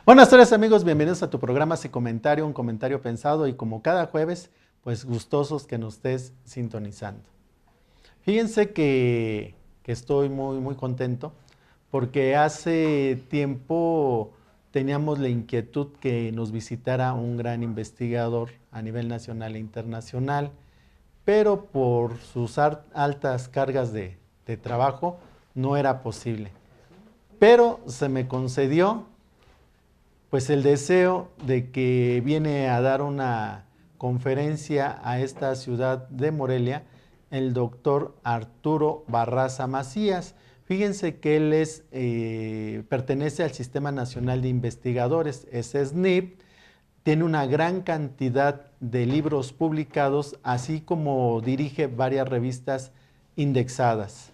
Buenas tardes amigos, bienvenidos a tu programa Sin Comentario, un comentario pensado y como cada jueves, pues gustosos que nos estés sintonizando. Fíjense que estoy muy contento porque hace tiempo teníamos la inquietud que nos visitara un gran investigador a nivel nacional e internacional, pero por sus altas cargas de trabajo no era posible. Pero se me concedió pues el deseo de que viene a dar una conferencia a esta ciudad de Morelia el doctor Arturo Barraza Macías. Fíjense que él pertenece al Sistema Nacional de Investigadores, es SNIP, tiene una gran cantidad de libros publicados, así como dirige varias revistas indexadas.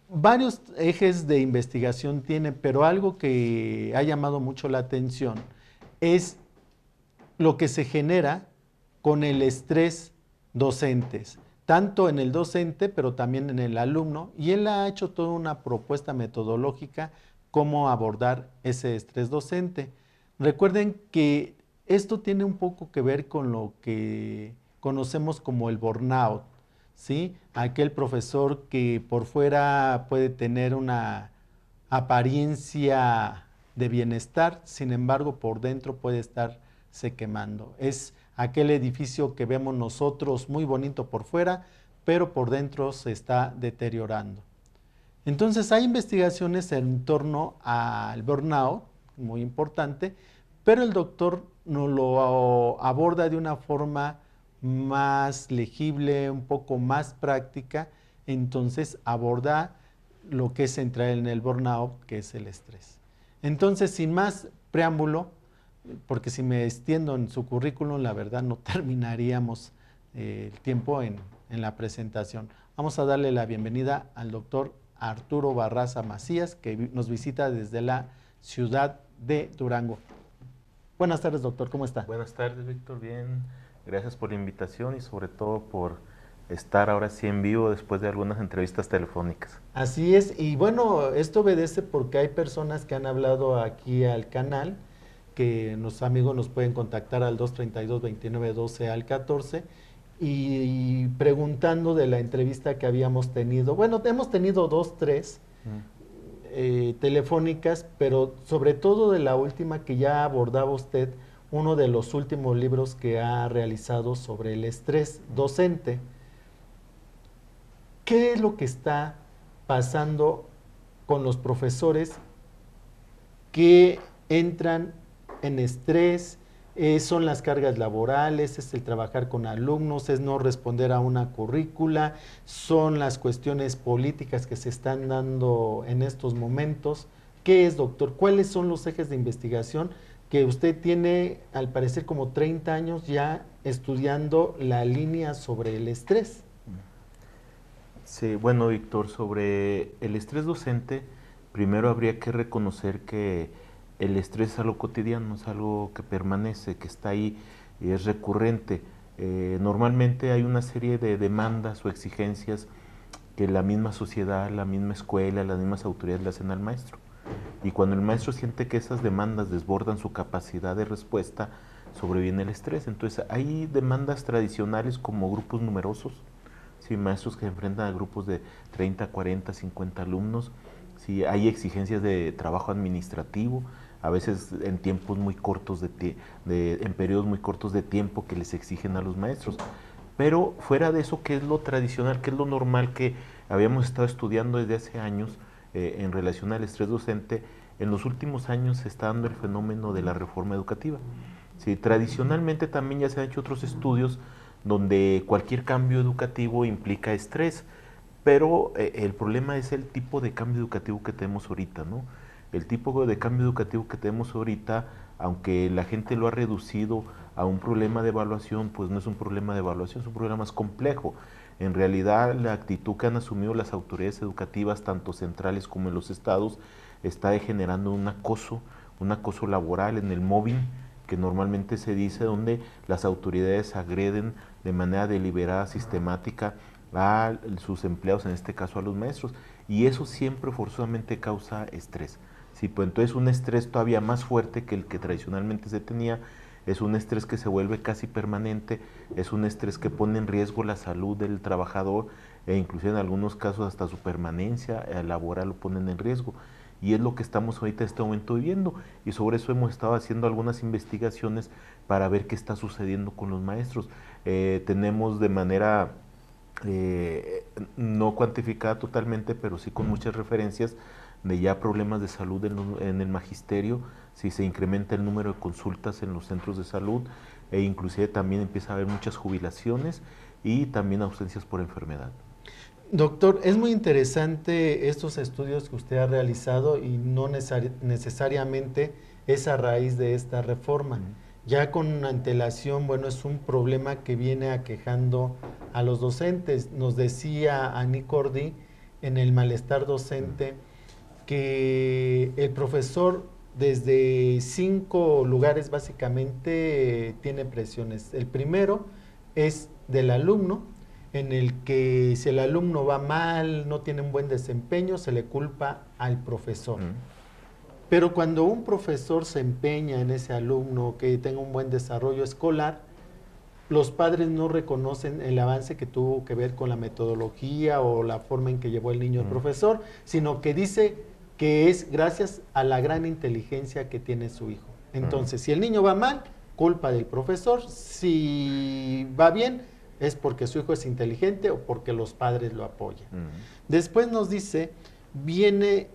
Varios ejes de investigación tiene, pero algo que ha llamado mucho la atención es lo que se genera con el estrés docentes, tanto en el docente, pero también en el alumno, y él ha hecho toda una propuesta metodológica cómo abordar ese estrés docente. Recuerden que esto tiene un poco que ver con lo que conocemos como el burnout, ¿sí? Aquel profesor que por fuera puede tener una apariencia de bienestar, sin embargo por dentro puede estarse quemando. Es aquel edificio que vemos nosotros muy bonito por fuera, pero por dentro se está deteriorando. Entonces hay investigaciones en torno al burnout, muy importante, pero el doctor nos lo aborda de una forma más legible, un poco más práctica, entonces aborda lo que es entrar en el burnout, que es el estrés. Entonces, sin más preámbulo, porque si me extiendo en su currículum, la verdad no terminaríamos el tiempo en la presentación. Vamos a darle la bienvenida al doctor Arturo Barraza Macías, que nos visita desde la ciudad de Durango. Buenas tardes, doctor, ¿cómo está? Buenas tardes, Víctor, bien. Gracias por la invitación y sobre todo por estar ahora sí en vivo después de algunas entrevistas telefónicas. Así es, y bueno, esto obedece porque hay personas que han hablado aquí al canal, que los amigos nos pueden contactar al 232-2912 al 14 y preguntando de la entrevista que habíamos tenido. Bueno, hemos tenido dos, tres telefónicas, pero sobre todo de la última que ya abordaba usted, uno de los últimos libros que ha realizado sobre el estrés docente. ¿Qué es lo que está pasando con los profesores que entran en estrés? Son las cargas laborales, es el trabajar con alumnos, es no responder a una currícula, son las cuestiones políticas que se están dando en estos momentos. ¿Qué es, doctor? ¿Cuáles son los ejes de investigación que usted tiene, al parecer, como 30 años ya estudiando la línea sobre el estrés? Sí, bueno, Víctor, sobre el estrés docente, primero habría que reconocer que el estrés es algo cotidiano, es algo que permanece, que está ahí y es recurrente. Normalmente hay una serie de demandas o exigencias que la misma sociedad, la misma escuela, las mismas autoridades le hacen al maestro. Y cuando el maestro siente que esas demandas desbordan su capacidad de respuesta, sobreviene el estrés. Entonces hay demandas tradicionales como grupos numerosos, ¿sí? Maestros que se enfrentan a grupos de 30, 40, 50 alumnos. ¿Sí? Hay exigencias de trabajo administrativo, a veces en tiempos muy cortos en periodos muy cortos de tiempo que les exigen a los maestros. Pero fuera de eso, ¿qué es lo tradicional, qué es lo normal que habíamos estado estudiando desde hace años en relación al estrés docente? En los últimos años se está dando el fenómeno de la reforma educativa. Sí, tradicionalmente también ya se han hecho otros estudios donde cualquier cambio educativo implica estrés, pero el problema es el tipo de cambio educativo que tenemos ahorita, ¿no? El tipo de cambio educativo que tenemos ahorita, aunque la gente lo ha reducido a un problema de evaluación, pues no es un problema de evaluación, es un problema más complejo. En realidad, la actitud que han asumido las autoridades educativas, tanto centrales como en los estados, está generando un acoso laboral en el mobbing, que normalmente se dice, donde las autoridades agreden de manera deliberada, sistemática, a sus empleados, en este caso a los maestros, y eso siempre forzosamente causa estrés. Sí, pues entonces un estrés todavía más fuerte que el que tradicionalmente se tenía, es un estrés que se vuelve casi permanente, es un estrés que pone en riesgo la salud del trabajador e inclusive en algunos casos hasta su permanencia laboral lo ponen en riesgo. Y es lo que estamos ahorita en este momento viviendo y sobre eso hemos estado haciendo algunas investigaciones para ver qué está sucediendo con los maestros. Tenemos de manera no cuantificada totalmente, pero sí con muchas referencias de ya problemas de salud en el magisterio, si se incrementa el número de consultas en los centros de salud e inclusive también empieza a haber muchas jubilaciones y también ausencias por enfermedad. Doctor, es muy interesante estos estudios que usted ha realizado y no necesariamente es a raíz de esta reforma. Ya con antelación, bueno, es un problema que viene aquejando a los docentes. Nos decía Ani Cordy en el malestar docente que el profesor desde 5 lugares básicamente tiene presiones. El primero es del alumno, en el que si el alumno va mal, no tiene un buen desempeño, se le culpa al profesor. Pero cuando un profesor se empeña en ese alumno que tenga un buen desarrollo escolar, los padres no reconocen el avance que tuvo que ver con la metodología o la forma en que llevó el niño al profesor, sino que dice que es gracias a la gran inteligencia que tiene su hijo. Entonces, si el niño va mal, culpa del profesor; si va bien, es porque su hijo es inteligente o porque los padres lo apoyan. Después nos dice, viene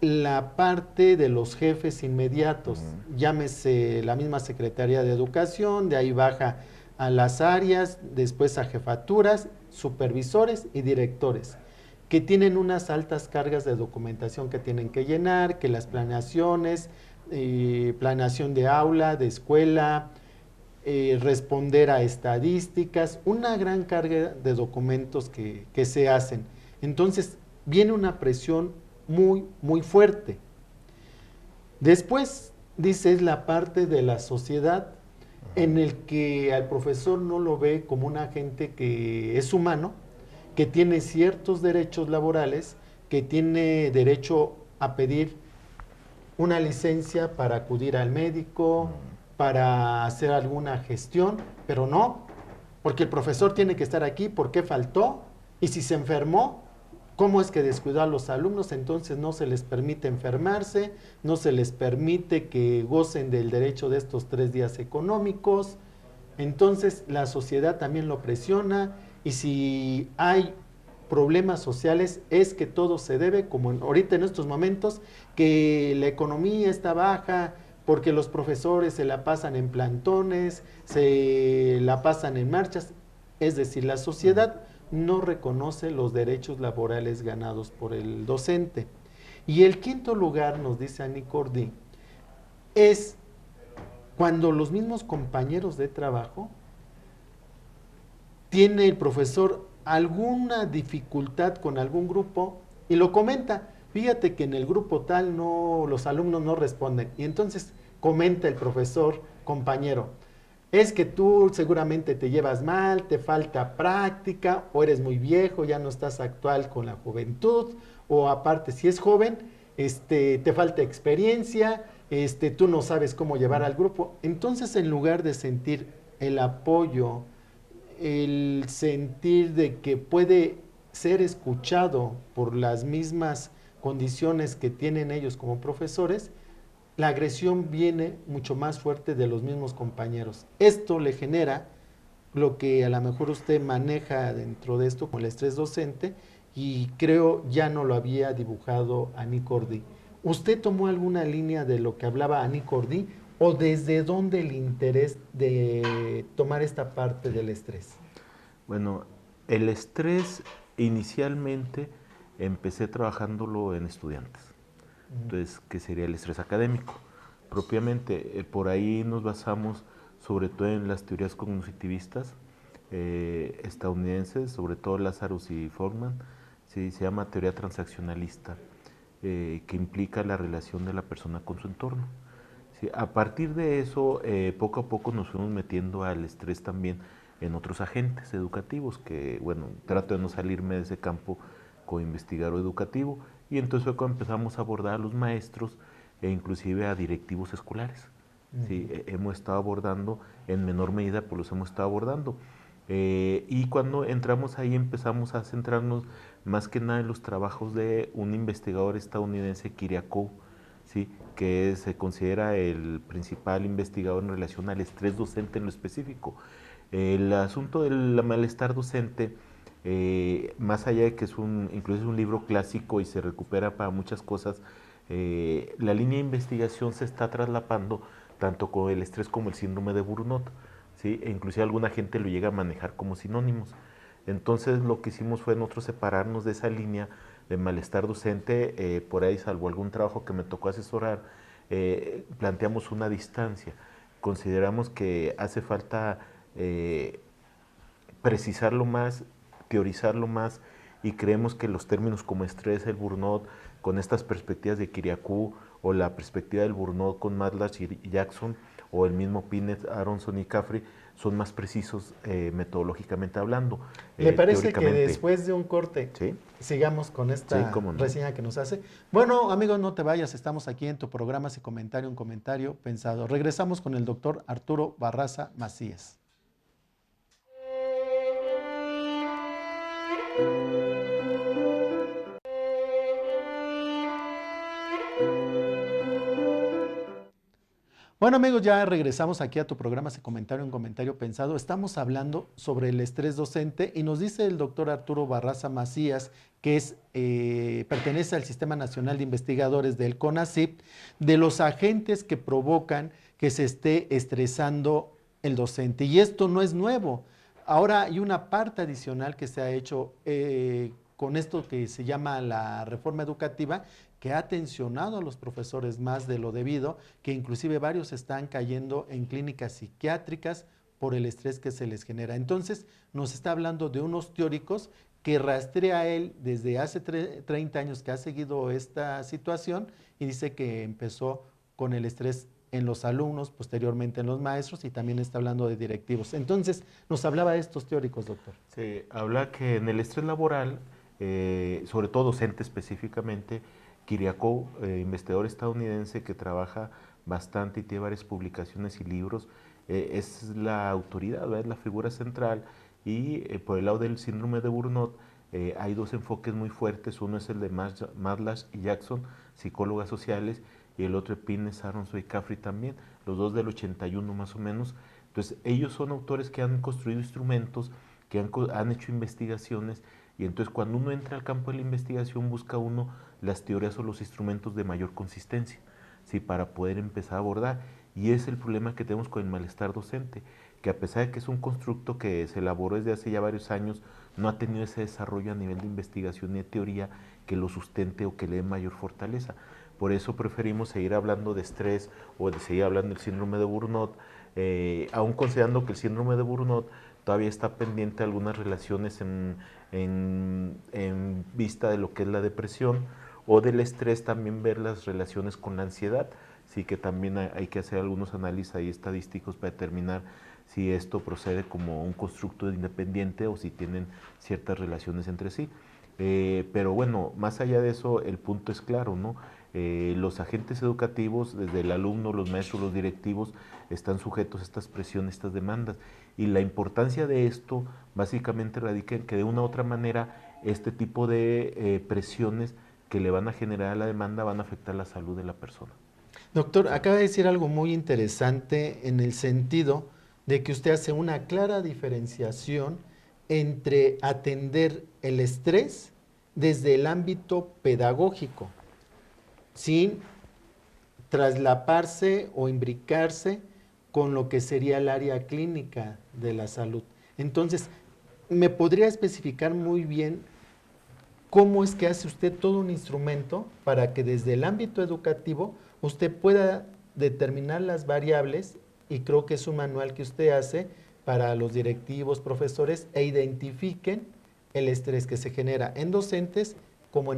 la parte de los jefes inmediatos, llámese la misma Secretaría de Educación, de ahí baja a las áreas, después a jefaturas, supervisores y directores, que tienen unas altas cargas de documentación que tienen que llenar, que las planeaciones, planeación de aula, de escuela, responder a estadísticas, una gran carga de documentos que se hacen. Entonces, viene una presión muy, muy fuerte. Después, dice, es la parte de la sociedad en el que al profesor no lo ve como un agente que es humano, que tiene ciertos derechos laborales, que tiene derecho a pedir una licencia para acudir al médico, para hacer alguna gestión, pero no, porque el profesor tiene que estar aquí, ¿por qué faltó? Y si se enfermó, ¿cómo es que descuidó a los alumnos? Entonces no se les permite enfermarse, no se les permite que gocen del derecho de estos 3 días económicos. Entonces la sociedad también lo presiona y si hay problemas sociales es que todo se debe, como ahorita en estos momentos, que la economía está baja porque los profesores se la pasan en plantones, se la pasan en marchas. Es decir, la sociedad no reconoce los derechos laborales ganados por el docente. Y el quinto lugar, nos dice Ani Cordy, es cuando los mismos compañeros de trabajo tiene el profesor alguna dificultad con algún grupo y lo comenta. Fíjate que en el grupo tal no, los alumnos no responden. Y entonces comenta el profesor, compañero, es que tú seguramente te llevas mal, te falta práctica, o eres muy viejo, ya no estás actual con la juventud, o aparte si es joven, te falta experiencia, tú no sabes cómo llevar al grupo. Entonces, en lugar de sentir el apoyo, el sentir de que puede ser escuchado por las mismas condiciones que tienen ellos como profesores, la agresión viene mucho más fuerte de los mismos compañeros. Esto le genera lo que a lo mejor usted maneja dentro de esto con el estrés docente, y creo ya no lo había dibujado Ani Cordy. ¿Usted tomó alguna línea de lo que hablaba Ani Cordy o desde dónde el interés de tomar esta parte del estrés? Bueno, el estrés inicialmente empecé trabajándolo en estudiantes. Entonces, ¿qué sería el estrés académico? Propiamente, por ahí nos basamos sobre todo en las teorías cognitivistas estadounidenses, sobre todo Lazarus y Forman, se llama teoría transaccionalista, que implica la relación de la persona con su entorno. Sí, a partir de eso, poco a poco nos fuimos metiendo al estrés también en otros agentes educativos, que bueno, trato de no salirme de ese campo co-investigador educativo, y entonces fue cuando empezamos a abordar a los maestros e inclusive a directivos escolares. ¿Sí? Hemos estado abordando, en menor medida, pues los hemos estado abordando. Y cuando entramos ahí empezamos a centrarnos más que nada en los trabajos de un investigador estadounidense, Kyriakou, ¿sí? Que se considera el principal investigador en relación al estrés docente en lo específico. El asunto del malestar docente, más allá de que incluso es un libro clásico y se recupera para muchas cosas, la línea de investigación se está traslapando tanto con el estrés como el síndrome de Burnout, ¿sí? E inclusive alguna gente lo llega a manejar como sinónimos. Entonces lo que hicimos fue nosotros separarnos de esa línea de malestar docente, por ahí salvo algún trabajo que me tocó asesorar, planteamos una distancia. Consideramos que hace falta precisarlo más, teorizarlo más, y creemos que los términos como estrés, el burnout, con estas perspectivas de Kyriakou, o la perspectiva del burnout con Matlash y Jackson, o el mismo Pinet, Aronson y Caffrey, son más precisos metodológicamente hablando. ¿Le parece que después de un corte ¿sí? sigamos con esta reseña que nos hace? Bueno, amigos, no te vayas, estamos aquí en tu programa y comentario, un comentario pensado. Regresamos con el doctor Arturo Barraza Macías. Bueno, amigos, ya regresamos aquí a tu programa ese comentario, un comentario pensado. Estamos hablando sobre el estrés docente y nos dice el doctor Arturo Barraza Macías, que pertenece al Sistema Nacional de Investigadores del CONACYT, de los agentes que provocan que se esté estresando el docente. Y esto no es nuevo. Ahora hay una parte adicional que se ha hecho con esto que se llama la reforma educativa, que ha tensionado a los profesores más de lo debido, que inclusive varios están cayendo en clínicas psiquiátricas por el estrés que se les genera. Entonces, nos está hablando de unos teóricos que rastrea él desde hace 30 años que ha seguido esta situación, y dice que empezó con el estrés en los alumnos, posteriormente en los maestros, y también está hablando de directivos. Entonces, nos hablaba de estos teóricos, doctor. Sí, habla que en el estrés laboral, sobre todo docente específicamente, Kyriakou, investigador estadounidense que trabaja bastante y tiene varias publicaciones y libros, es la autoridad, ¿verdad? Es la figura central, y por el lado del síndrome de Burnout hay dos enfoques muy fuertes. Uno es el de Matlash y Jackson, psicólogas sociales, y el otro de Pines, Aronson y Caffrey también, los dos del 81 más o menos. Entonces ellos son autores que han construido instrumentos, que han hecho investigaciones, y entonces cuando uno entra al campo de la investigación busca uno las teorías o los instrumentos de mayor consistencia, ¿sí? Para poder empezar a abordar. Y es el problema que tenemos con el malestar docente, que a pesar de que es un constructo que se elaboró desde hace ya varios años, no ha tenido ese desarrollo a nivel de investigación y de teoría que lo sustente o que le dé mayor fortaleza. Por eso preferimos seguir hablando de estrés o de seguir hablando del síndrome de Burnout, aún considerando que el síndrome de Burnout todavía está pendiente de algunas relaciones en vista de lo que es la depresión, o del estrés, también ver las relaciones con la ansiedad. Sí, que también hay que hacer algunos análisis ahí estadísticos para determinar si esto procede como un constructo independiente o si tienen ciertas relaciones entre sí. Pero bueno, más allá de eso, el punto es claro, ¿no? Los agentes educativos, desde el alumno, los maestros, los directivos, están sujetos a estas presiones, estas demandas. Y la importancia de esto básicamente radica en que de una u otra manera este tipo de presiones que le van a generar a la demanda van a afectar la salud de la persona. Doctor, acaba de decir algo muy interesante en el sentido de que usted hace una clara diferenciación entre atender el estrés desde el ámbito pedagógico, sin traslaparse o imbricarse con lo que sería el área clínica de la salud. Entonces, ¿me podría especificar muy bien cómo es que hace usted todo un instrumento para que desde el ámbito educativo usted pueda determinar las variables? Y creo que es un manual que usted hace para los directivos, profesores, e identifiquen el estrés que se genera en docentes como en